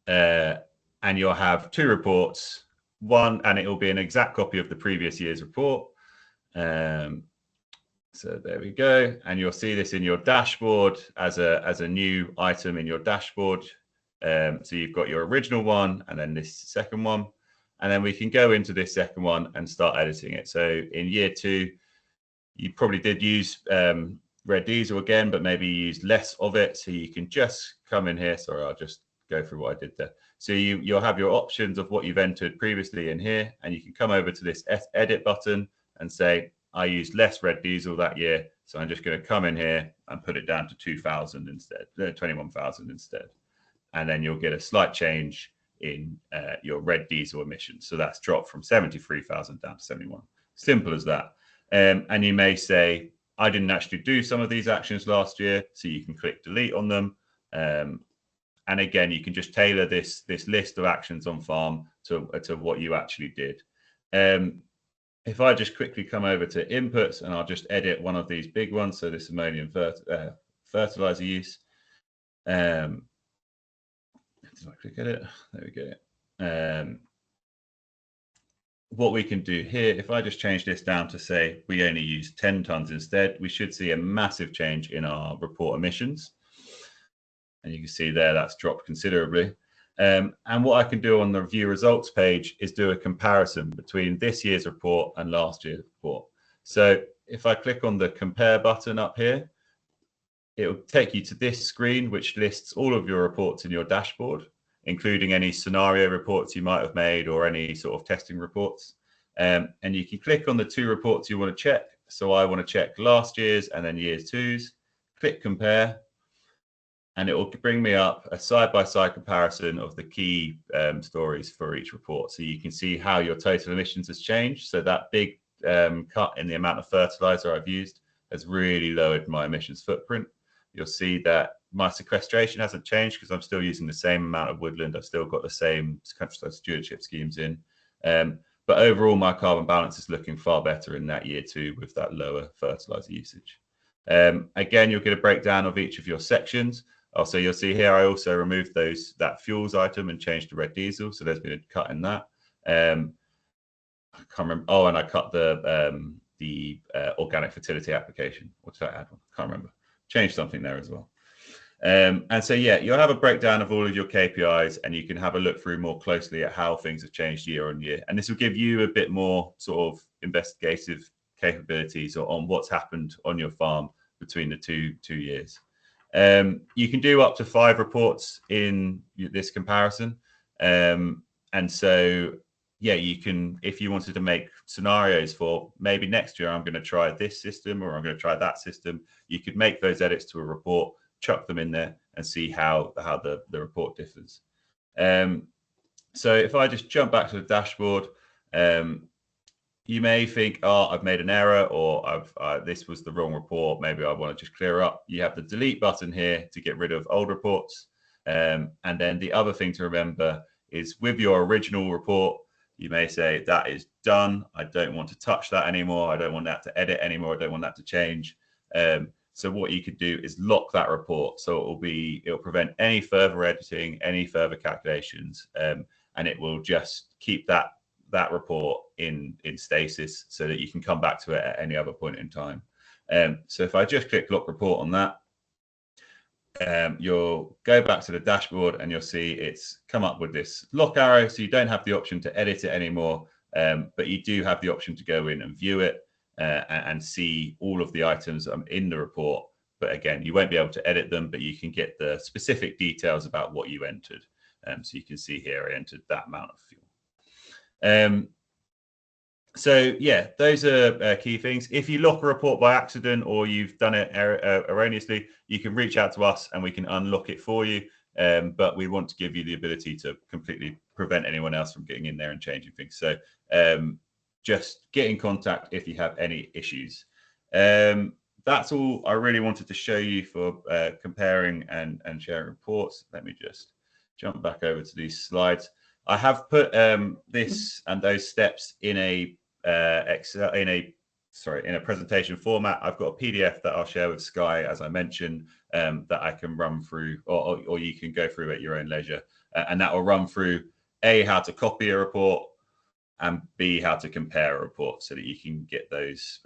and you'll have 2 reports. One, and it will be an exact copy of the previous year's report. So there we go, and you'll see this in your dashboard as a new item in your dashboard. So you've got your original one, and then this second one. And then we can go into this second one and start editing it. So in year 2, you probably did use red diesel again, but maybe you used less of it. So you can just come in here. Sorry, I'll just go through what I did there. So you'll have your options of what you've entered previously in here, and you can come over to this edit button and say, I used less red diesel that year. So I'm just going to come in here and put it down to 2,000 instead, 21,000 instead. And then you'll get a slight change in your red diesel emissions. So that's dropped from 73,000 down to 71. Simple as that. And you may say, I didn't actually do some of these actions last year. So you can click delete on them. And again, you can just tailor this list of actions on farm to what you actually did. If I just quickly come over to inputs, and I'll just edit one of these big ones. So this ammonium fertilizer use. Did I click edit? There we go. What we can do here, if I just change this down to say we only use 10 tons instead, we should see a massive change in our report emissions. And you can see there that's dropped considerably. And what I can do on the view results page is do a comparison between this year's report and last year's report. So if I click on the compare button up here, it will take you to this screen, which lists all of your reports in your dashboard, including any scenario reports you might have made or any sort of testing reports. And you can click on the 2 reports you want to check. So I want to check last year's and then year 2's. Click compare, and it will bring me up a side-by-side comparison of the key stories for each report. So you can see how your total emissions has changed. So that big cut in the amount of fertilizer I've used has really lowered my emissions footprint. You'll see that my sequestration hasn't changed because I'm still using the same amount of woodland. I've still got the same countryside stewardship schemes in. But overall, my carbon balance is looking far better in that year 2 with that lower fertilizer usage. Again, you'll get a breakdown of each of your sections. Also, you'll see here, I also removed that fuels item and changed to red diesel. So there's been a cut in that. I can't remember. Oh, and I cut the organic fertility application. What did I add? I can't remember. Changed something there as well. And so, yeah, you'll have a breakdown of all of your KPIs, and you can have a look through more closely at how things have changed year on year. And this will give you a bit more sort of investigative capabilities on what's happened on your farm between the two years. You can do up to 5 reports in this comparison. And so, yeah, you can, if you wanted to make scenarios for maybe next year, I'm going to try this system or I'm going to try that system, you could make those edits to a report, chuck them in there and see how the report differs. So if I just jump back to the dashboard, you may think, oh, I've made an error, or this was the wrong report. Maybe I want to just clear up. You have the delete button here to get rid of old reports. And then the other thing to remember is with your original report, you may say that is done. I don't want to touch that anymore. I don't want that to edit anymore. I don't want that to change. So what you could do is lock that report. So it'll prevent any further editing, any further calculations, and it will just keep that report in stasis so that you can come back to it at any other point in time. So if I just click lock report on that, you'll go back to the dashboard and you'll see it's come up with this lock arrow. So you don't have the option to edit it anymore, but you do have the option to go in and view it and see all of the items in the report. But again, you won't be able to edit them, but you can get the specific details about what you entered. So you can see here I entered that amount of fuel. So yeah, those are key things. If you lock a report by accident or you've done it erroneously, you can reach out to us and we can unlock it for you. But we want to give you the ability to completely prevent anyone else from getting in there and changing things. So just get in contact if you have any issues. That's all I really wanted to show you for comparing and sharing reports. Let me just jump back over to these slides. I have put this and those steps in a Excel in a presentation format. I've got a PDF that I'll share with Sky, as I mentioned, that I can run through, or you can go through at your own leisure, and that will run through A, how to copy a report, and B, how to compare a report so that you can get those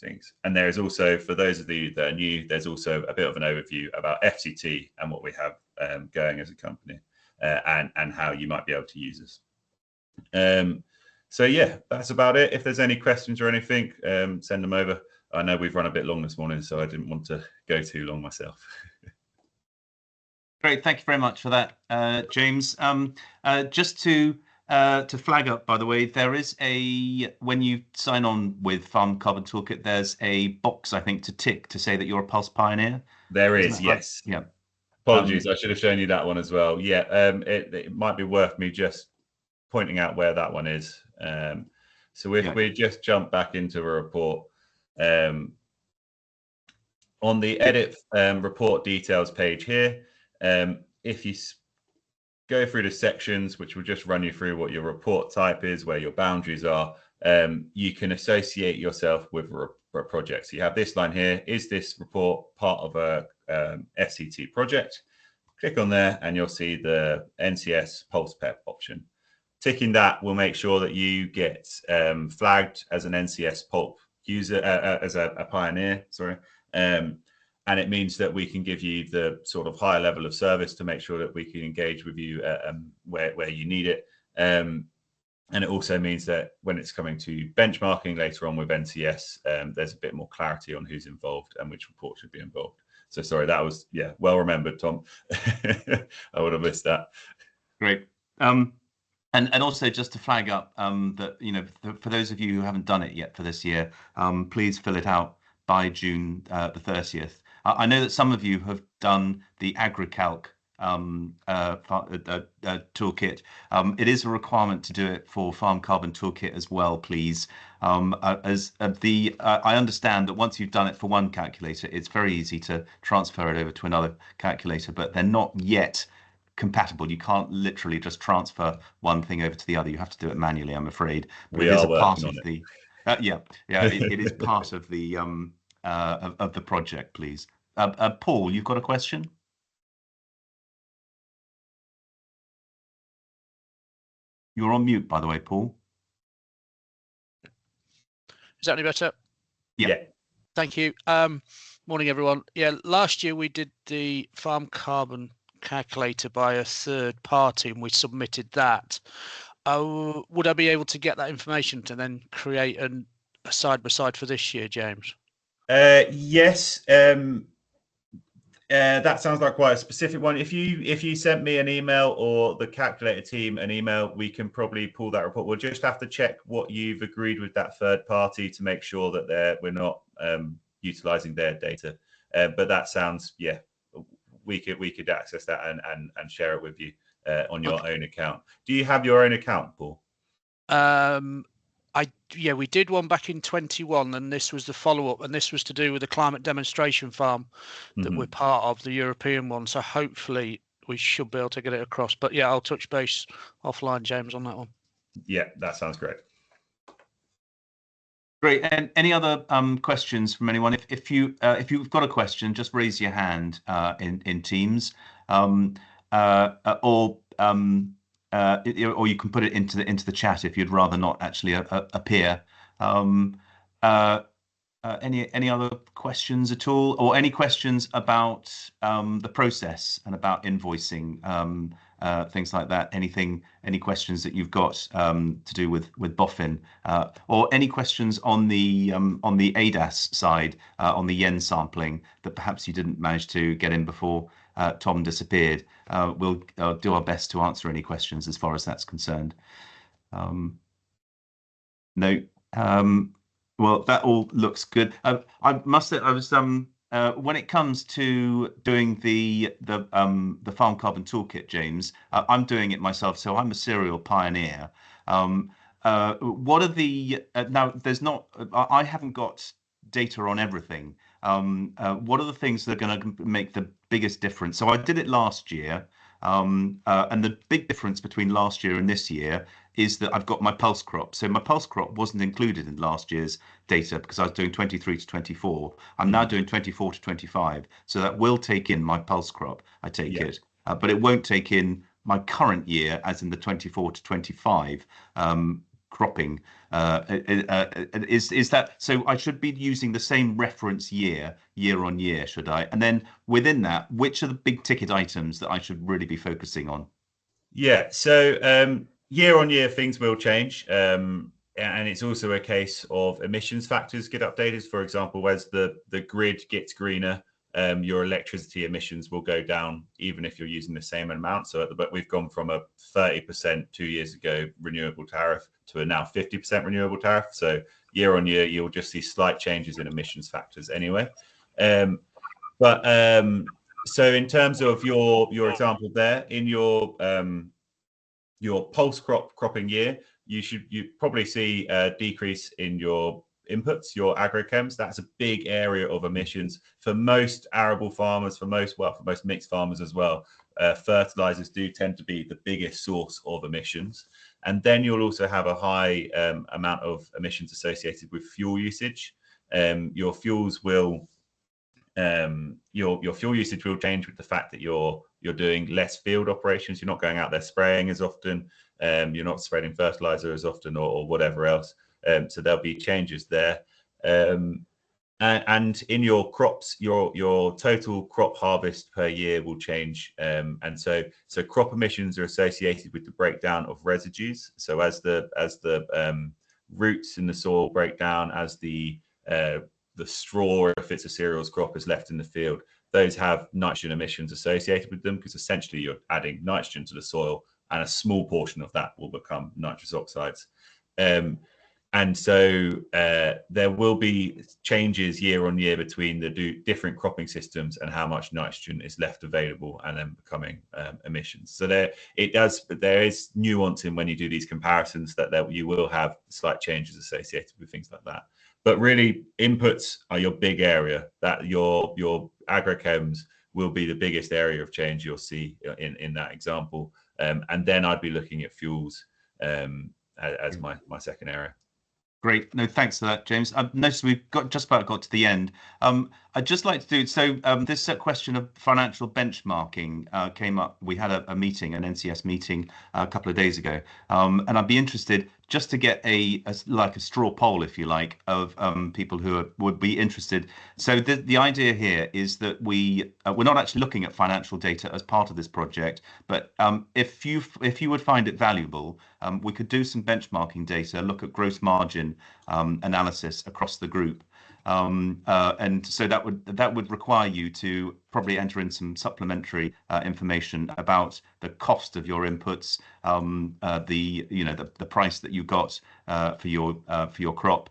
things. And there is also, for those of you that are new, there's also a bit of an overview about FCT and what we have going as a company, and how you might be able to use us. So yeah, that's about it. If there's any questions or anything, send them over. I know we've run a bit long this morning, so I didn't want to go too long myself. Great, thank you very much for that, James. Just to flag up, by the way, there is when you sign on with Farm Carbon Toolkit, there's a box, I think, to tick to say that you're a Pulse Pioneer. There is, yes. Right? Yeah. Apologies, I should have shown you that one as well. Yeah, it might be worth me just pointing out where that one is. So if we just jump back into a report, on the edit report details page here, if you go through the sections, which will just run you through what your report type is, where your boundaries are, you can associate yourself with a project. So you have this line here: is this report part of a FCT project? Click on there and you'll see the NCS Pulse PEP option. Ticking that will make sure that you get flagged as an NCS Pulp user, as a pioneer, sorry. And it means that we can give you the sort of higher level of service to make sure that we can engage with you where you need it. And it also means that when it's coming to benchmarking later on with NCS, there's a bit more clarity on who's involved and which report should be involved. So sorry, that was, well remembered, Tom. I would have missed that. Great. And also just to flag up that, for those of you who haven't done it yet for this year, please fill it out by June the 30th. I know that some of you have done the AgriCalc toolkit. It is a requirement to do it for Farm Carbon Toolkit as well, please. I understand that once you've done it for one calculator, it's very easy to transfer it over to another calculator, but they're not yet compatible. You can't literally just transfer one thing over to the other. You have to do it manually, I'm afraid. But it is a part of the it is part of the project, please. Paul, you've got a question? You're on mute, by the way, Paul. Is that any better? Yeah. Thank you. Morning, everyone. Yeah, last year we did the Farm Carbon calculator by a third party and we submitted that. Would I be able to get that information to then create a side by side for this year, James? Yes. That sounds like quite a specific one. If you sent me an email or the calculator team an email, we can probably pull that report. We'll just have to check what you've agreed with that third party to make sure that we're not utilizing their data. But that sounds, we could access that and share it with you on your own account. Do you have your own account, Paul? We did one back in 21, and this was the follow-up, and this was to do with the climate demonstration farm that we're part of, the European one. So hopefully we should be able to get it across. But I'll touch base offline, James, on that one. Yeah, that sounds great. Great. And any other questions from anyone? If you've got a question, just raise your hand in Teams, or you can put it into the chat if you'd rather not actually appear. Any other questions at all, or any questions about the process and about invoicing, things like that? Any questions that you've got to do with BOFIN, or any questions on the ADAS side, on the yen sampling that perhaps you didn't manage to get in before Tom disappeared? We'll do our best to answer any questions as far as that's concerned. No. Well, that all looks good. I must say, I was when it comes to doing the Farm Carbon Toolkit, James, I'm doing it myself, so I'm a serial pioneer. What are the now? There's not. I haven't got data on everything. What are the things that are going to make the biggest difference? So I did it last year, and the big difference between last year and this year is that I've got my pulse crop. So my pulse crop wasn't included in last year's data because I was doing 23 to 24. I'm now doing 24 to 25. So that will take in my pulse crop, I take it. But it won't take in my current year, as in the 24 to 25 cropping. Is that so? I should be using the same reference year on year, should I? And then within that, which are the big ticket items that I should really be focusing on? Yeah, so year on year things will change, and it's also a case of emissions factors get updated. For example, as the grid gets greener, your electricity emissions will go down even if you're using the same amount. So but we've gone from a 30% 2 years ago renewable tariff to a now 50% renewable tariff. So year on year, you'll just see slight changes in emissions factors anyway. So in terms of your example there, in your pulse cropping year, you probably see a decrease in your inputs, your agrochems. That's a big area of emissions for most arable farmers, for most mixed farmers as well. Fertilizers do tend to be the biggest source of emissions. And then you'll also have a high amount of emissions associated with fuel usage. Your fuels will your fuel usage will change with the fact that you're doing less field operations. You're not going out there spraying as often. You're not spreading fertilizer as often, or whatever else. So there'll be changes there. And in your crops, your total crop harvest per year will change. And so crop emissions are associated with the breakdown of residues. So as the roots in the soil break down, as the straw, if it's a cereals crop, is left in the field, those have nitrogen emissions associated with them, because essentially you're adding nitrogen to the soil, and a small portion of that will become nitrous oxides. And so there will be changes year on year between the different cropping systems and how much nitrogen is left available, and then becoming emissions. So there is nuance in when you do these comparisons, that you will have slight changes associated with things like that. But really, inputs are your big area. That your agrochems will be the biggest area of change you'll see in that example. And then I'd be looking at fuels as my second area. Great. No, thanks for that, James. Notice we've just about got to the end. I'd just like to do so. This question of financial benchmarking came up. We had an NCS meeting a couple of days ago, and I'd be interested just to get a straw poll, if you like, of people who would be interested. So the idea here is that we're not actually looking at financial data as part of this project, but if you would find it valuable, we could do some benchmarking data, look at gross margin analysis across the group. And so that would require you to probably enter in some supplementary information about the cost of your inputs, the price that you got for your crop,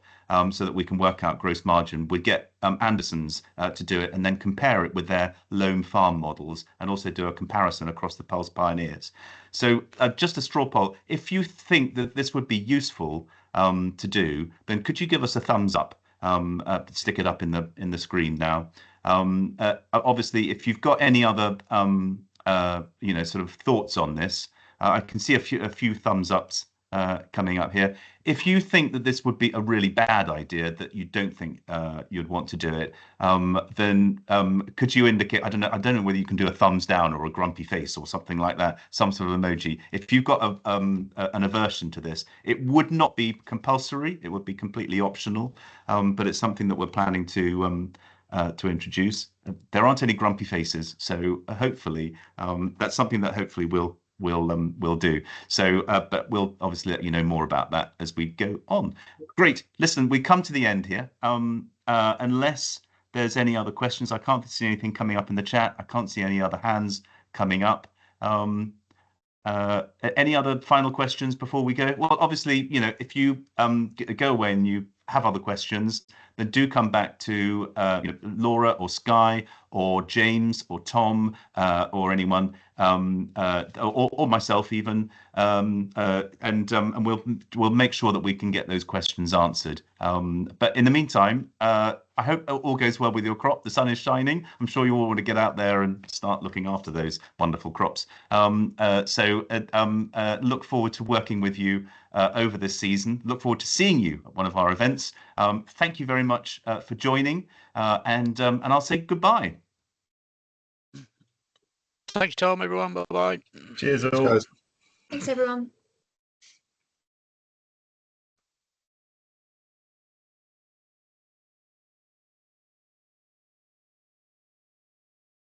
so that we can work out gross margin. We'd get Andersons to do it, and then compare it with their loan farm models, and also do a comparison across the Pulse Pioneers. So just a straw poll. If you think that this would be useful to do, then could you give us a thumbs up? Stick it up in the screen now. Obviously, if you've got any other sort of thoughts on this, I can see a few thumbs ups coming up here. If you think that this would be a really bad idea, that you don't think you'd want to do it, then could you indicate? I don't know whether you can do a thumbs down or a grumpy face or something like that, some sort of emoji. If you've got an aversion to this, it would not be compulsory. It would be completely optional, but it's something that we're planning to introduce. There aren't any grumpy faces, so hopefully that's something that hopefully we'll do. So, but we'll obviously let you know more about that as we go on. Great. Listen, we come to the end here. Unless there's any other questions, I can't see anything coming up in the chat. I can't see any other hands coming up. Any other final questions before we go? Well, obviously, if you go away and you have other questions, then do come back to Laura or Skye or James or Tom or anyone or myself even, and we'll make sure that we can get those questions answered. But in the meantime, I hope all goes well with your crop. The sun is shining. I'm sure you all want to get out there and start looking after those wonderful crops. So look forward to working with you over this season. Look forward to seeing you at one of our events. Thank you very much for joining, and I'll say goodbye. Thank you, Tom, everyone. Bye-bye. Cheers all. Cheers. Thanks, everyone.